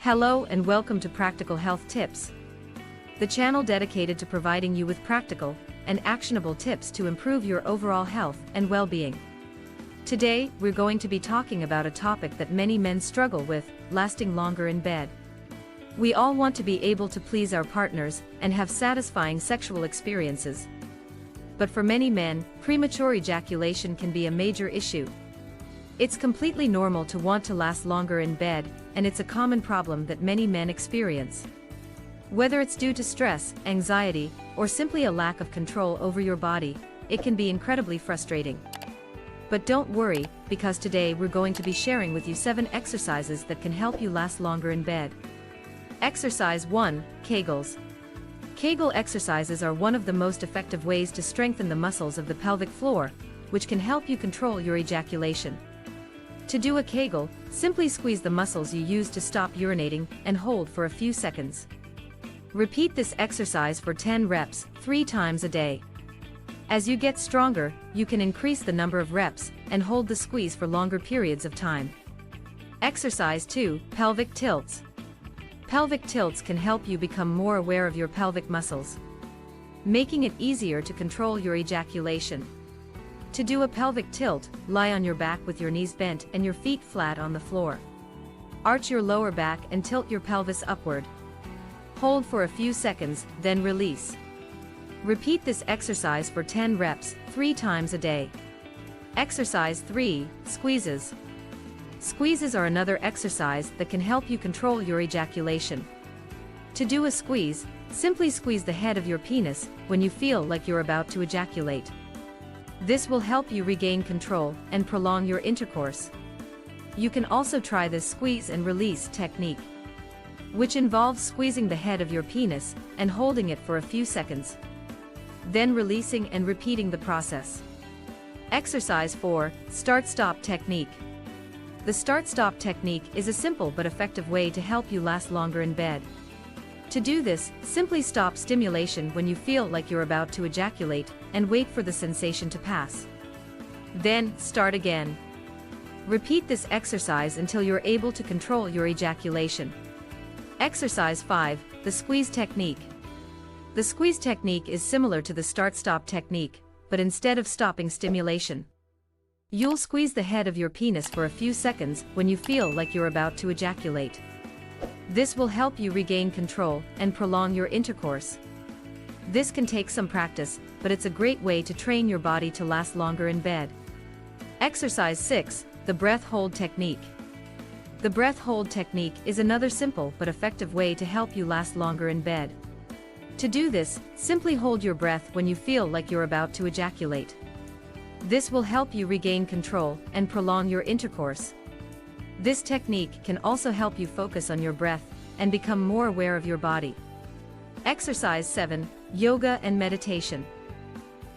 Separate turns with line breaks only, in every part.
Hello and welcome to Practical Health Tips, the channel dedicated to providing you with practical and actionable tips to improve your overall health and well-being. Today, we're going to be talking about a topic that many men struggle with, lasting longer in bed. We all want to be able to please our partners and have satisfying sexual experiences. But for many men, premature ejaculation can be a major issue. It's completely normal to want to last longer in bed, and it's a common problem that many men experience. Whether it's due to stress, anxiety, or simply a lack of control over your body, it can be incredibly frustrating. But don't worry, because today we're going to be sharing with you 7 exercises that can help you last longer in bed. Exercise 1, Kegels. Kegel exercises are one of the most effective ways to strengthen the muscles of the pelvic floor, which can help you control your ejaculation. To do a Kegel, simply squeeze the muscles you use to stop urinating and hold for a few seconds. Repeat this exercise for 10 reps, 3 times a day. As you get stronger, you can increase the number of reps and hold the squeeze for longer periods of time. Exercise 2, Pelvic Tilts. Pelvic tilts can help you become more aware of your pelvic muscles, making it easier to control your ejaculation. To do a pelvic tilt, lie on your back with your knees bent and your feet flat on the floor. Arch your lower back and tilt your pelvis upward. Hold for a few seconds, then release. Repeat this exercise for 10 reps, 3 times a day. Exercise 3, Squeezes. Squeezes are another exercise that can help you control your ejaculation. To do a squeeze, simply squeeze the head of your penis when you feel like you're about to ejaculate. This will help you regain control and prolong your intercourse. You can also try this squeeze and release technique, which involves squeezing the head of your penis and holding it for a few seconds, then releasing and repeating the process. Exercise 4, Start-Stop Technique. The start-stop technique is a simple but effective way to help you last longer in bed. To do this, simply stop stimulation when you feel like you're about to ejaculate and wait for the sensation to pass. Then, start again. Repeat this exercise until you're able to control your ejaculation. Exercise 5, the Squeeze Technique. The squeeze technique is similar to the start-stop technique, but instead of stopping stimulation, you'll squeeze the head of your penis for a few seconds when you feel like you're about to ejaculate. This will help you regain control and prolong your intercourse. This can take some practice, but it's a great way to train your body to last longer in bed. Exercise 6, the Breath Hold Technique. The breath hold technique is another simple but effective way to help you last longer in bed. To do this, simply hold your breath when you feel like you're about to ejaculate. This will help you regain control and prolong your intercourse. This technique can also help you focus on your breath and become more aware of your body. Exercise 7, Yoga and Meditation.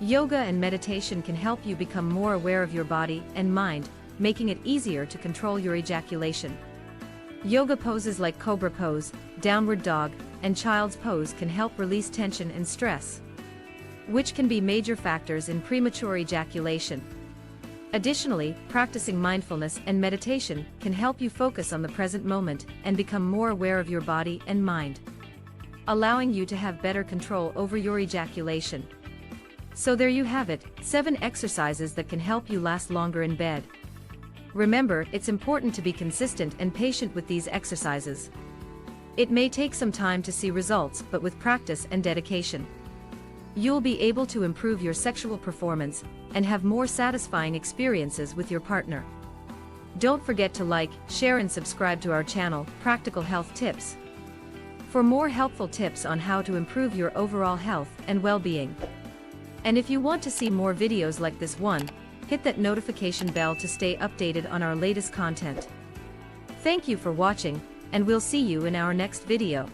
Yoga and meditation can help you become more aware of your body and mind, making it easier to control your ejaculation. Yoga poses like Cobra Pose, Downward Dog, and Child's Pose can help release tension and stress, which can be major factors in premature ejaculation. Additionally, practicing mindfulness and meditation can help you focus on the present moment and become more aware of your body and mind, allowing you to have better control over your ejaculation. So there you have it, 7 exercises that can help you last longer in bed. Remember, it's important to be consistent and patient with these exercises. It may take some time to see results, but with practice and dedication, you'll be able to improve your sexual performance and have more satisfying experiences with your partner. Don't forget to like, share and subscribe to our channel, Practical Health Tips, for more helpful tips on how to improve your overall health and well-being. And if you want to see more videos like this one, hit that notification bell to stay updated on our latest content. Thank you for watching, and we'll see you in our next video.